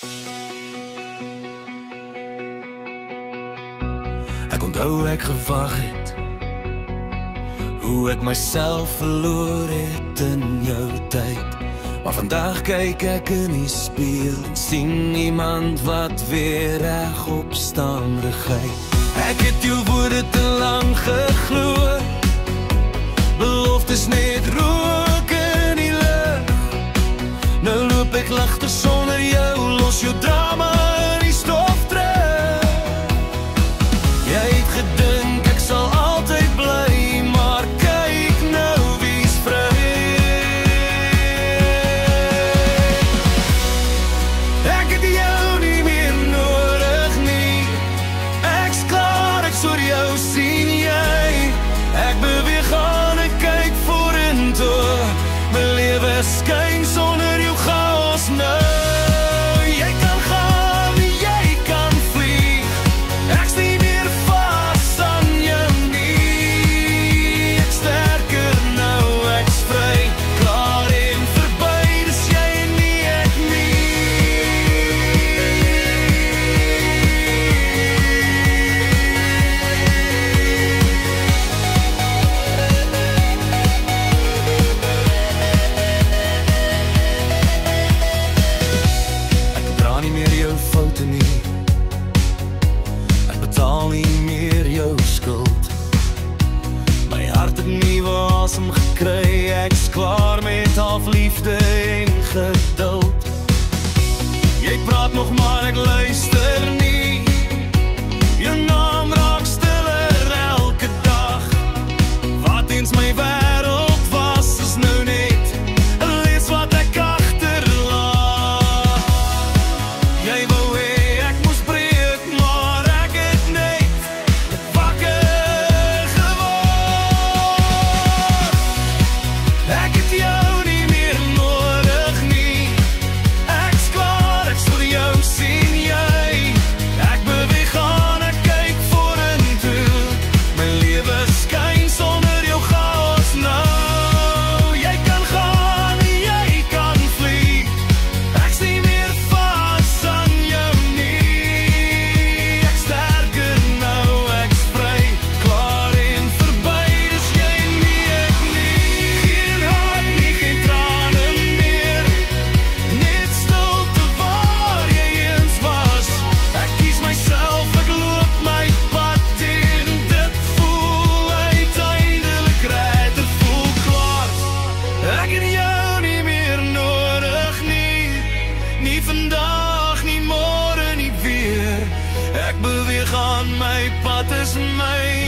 Ek onthou ek gewag het, hoe ek myself verloor het in jou tyd. Maar vandag kyk ek in die spieël en sien iemand wat weer regop staan reguit. Ek het jou woorde te lang geglo, beloftes net rook in die lug. Nou loop ek ligter sonder jou, los jou drama in die stof terug. Jy het gedink ek sal altyd bly, maar kyk nou wie's vry. Ek het jou nie meer nodig nie, ek's klaar, ek soor jou sien jy. Ek beweeg aan, ek kyk vorentoe, my lewe skyn sonder jou chaos nou. Jy kan gaan, jy kan vlieg, ek's nie meer vas aan jou nie. Ek's sterker nou, ek's vry, klaar en verby, dis jy en nie ek nie meer jou foute nie, ek betaal nie meer jou skuld. My hart het nuwe asem gekry, ek's klaar met half liefde en geduld. Jy praat nog maar ek luister nie, jou naam raak stiller elke dag. Wat eens my wêreld was, is nou net 'n les wat ek agterlaat. Jy wou hê ek moes breek, maar ek het net wakker geword. Ek het jou nie meer nodig nie, ek's klaar, ek sal jou sien jy. Ek beweeg aan, ek kyk vorentoe, my lewe skyn sonder jou chaos nou. Jy kan gaan, jy kan vlieg, ek's nie meer vas aan jou nie. Ek's sterker nou, ek's vry, klaar en verby, dis jy en nie ek nie. Geen haat nie, geen trane meer, net stilte waar jy eens was. Ek kies myself, ek loop my pad en dit voel uiteindelik reg, dit voel klaar. Ek het jou nie meer nodig nie, nie vandag, nie môre, nie weer. Ek beweeg aan, my pad is my